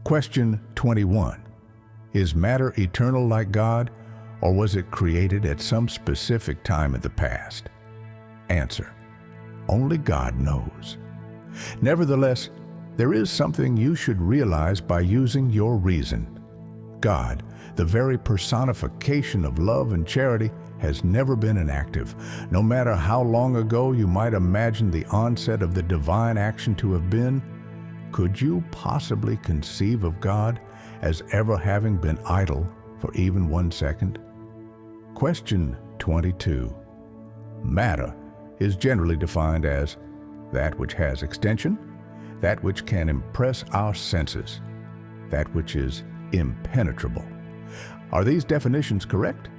Question 21. Is matter eternal like God, or was it created at some specific time in the past? Answer: only God knows. Nevertheless, there is something you should realize by using your reason. God, the very personification of love and charity, has never been inactive. No matter how long ago you might imagine the onset of the divine action to have been, could you possibly conceive of God as ever having been idle for even 1 second? Question 22. Matter is generally defined as that which has extension, that which can impress our senses, that which is impenetrable. Are these definitions correct?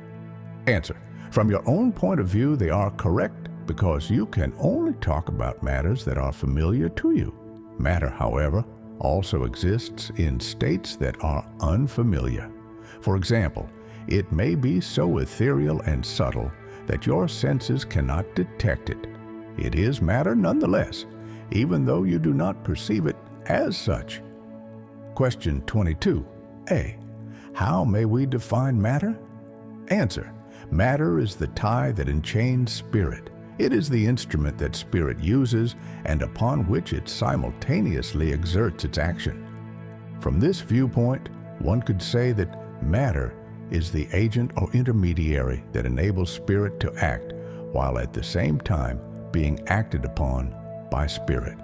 Answer: from your own point of view, they are correct because you can only talk about matters that are familiar to you. Matter, however, also exists in states that are unfamiliar. For example, it may be so ethereal and subtle that your senses cannot detect it. It is matter nonetheless, even though you do not perceive it as such. Question 22a. How may we define matter? Answer: matter is the tie that enchains spirit. It is the instrument that spirit uses and upon which it simultaneously exerts its action. From this viewpoint, one could say that matter is the agent or intermediary that enables spirit to act while at the same time being acted upon by spirit.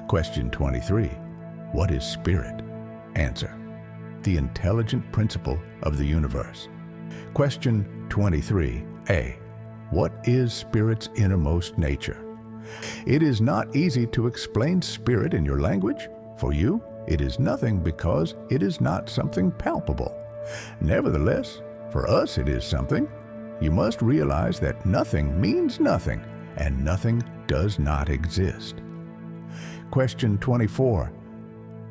Question 23. What is spirit? Answer: the intelligent principle of the universe. Question 23a. What is spirit's innermost nature? It is not easy to explain spirit in your language. For you, it is nothing because it is not something palpable. Nevertheless, for us it is something. You must realize that nothing means nothing, and nothing does not exist. Question 24.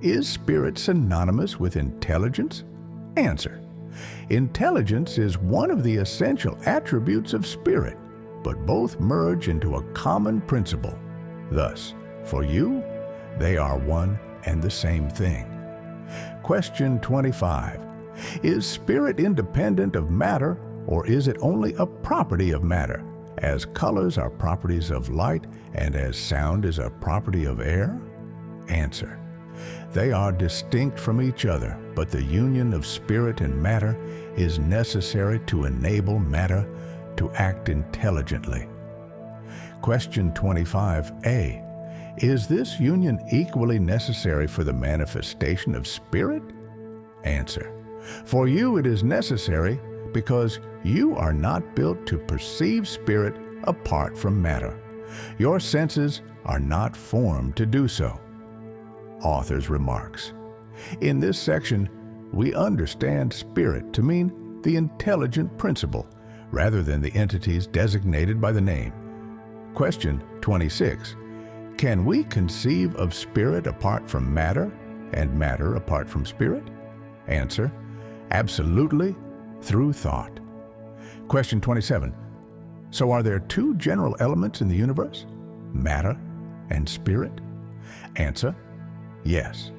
Is spirit synonymous with intelligence? Answer: intelligence is one of the essential attributes of spirit, but both merge into a common principle. Thus, for you, they are one and the same thing. Question 25. Is spirit independent of matter, or is it only a property of matter, as colors are properties of light and as sound is a property of air? Answer: they are distinct from each other, but the union of spirit and matter is necessary to enable matter to act intelligently. Question 25a. Is this union equally necessary for the manifestation of spirit? Answer: for you it is necessary because you are not built to perceive spirit apart from matter. Your senses are not formed to do so. Author's remarks. In this section, we understand spirit to mean the intelligent principle, rather than the entities designated by the name. Question 26. Can we conceive of spirit apart from matter, and matter apart from spirit? Answer: absolutely, through thought. Question 27. So are there two general elements in the universe, matter and spirit? Answer: yes.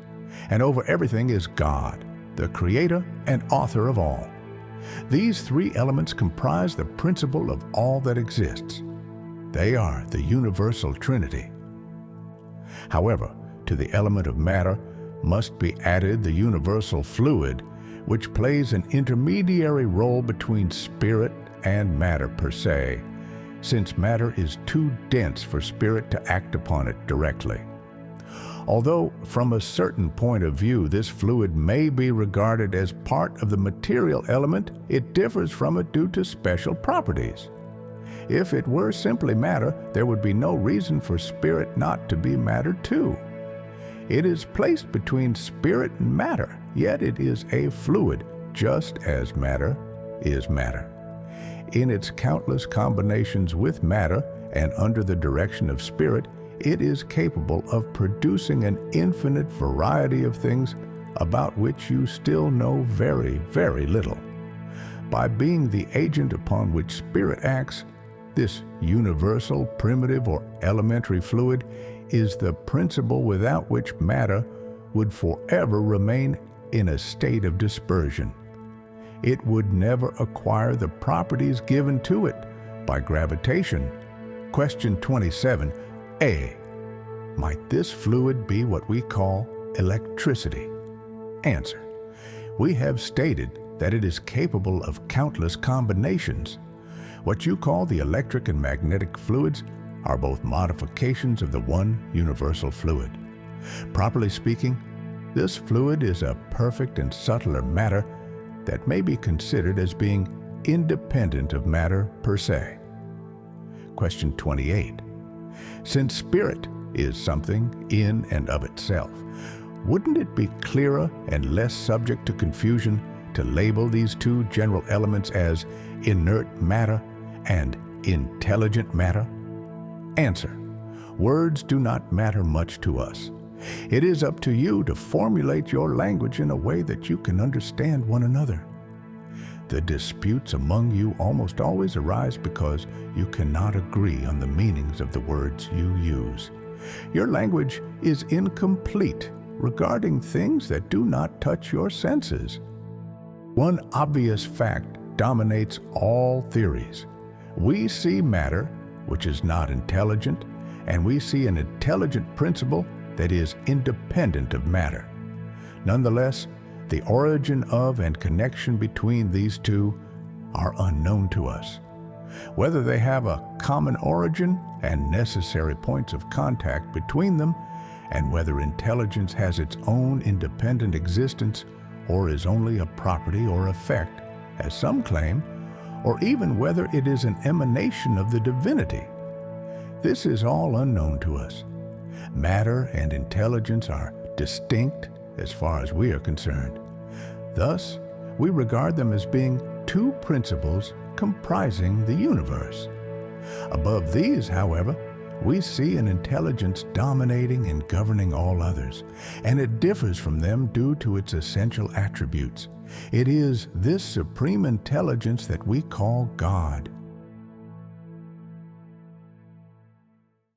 And over everything is God, the creator and author of all. These three elements comprise the principle of all that exists. They are the universal Trinity. However, to the element of matter must be added the universal fluid, which plays an intermediary role between spirit and matter per se, since matter is too dense for spirit to act upon it directly. Although, from a certain point of view, this fluid may be regarded as part of the material element, it differs from it due to special properties. If it were simply matter, there would be no reason for spirit not to be matter too. It is placed between spirit and matter, yet it is a fluid, just as matter is matter. In its countless combinations with matter and under the direction of spirit, it is capable of producing an infinite variety of things about which you still know very, very little. By being the agent upon which spirit acts, this universal, primitive, or elementary fluid is the principle without which matter would forever remain in a state of dispersion. It would never acquire the properties given to it by gravitation. Question 27. A. Might this fluid be what we call electricity? Answer. We have stated that it is capable of countless combinations. What you call the electric and magnetic fluids are both modifications of the one universal fluid. Properly speaking, this fluid is a perfect and subtler matter that may be considered as being independent of matter per se. Question 28. Since spirit is something in and of itself, wouldn't it be clearer and less subject to confusion to label these two general elements as inert matter and intelligent matter? Answer. Words do not matter much to us. It is up to you to formulate your language in a way that you can understand one another. The disputes among you almost always arise because you cannot agree on the meanings of the words you use. Your language is incomplete regarding things that do not touch your senses. One obvious fact dominates all theories. We see matter, which is not intelligent, and we see an intelligent principle that is independent of matter. Nonetheless, the origin of and connection between these two are unknown to us. Whether they have a common origin and necessary points of contact between them, and whether intelligence has its own independent existence or is only a property or effect, as some claim, or even whether it is an emanation of the divinity. This is all unknown to us. Matter and intelligence are distinct as far as we are concerned. Thus, we regard them as being two principles comprising the universe. Above these, however, we see an intelligence dominating and governing all others, and it differs from them due to its essential attributes. It is this supreme intelligence that we call God.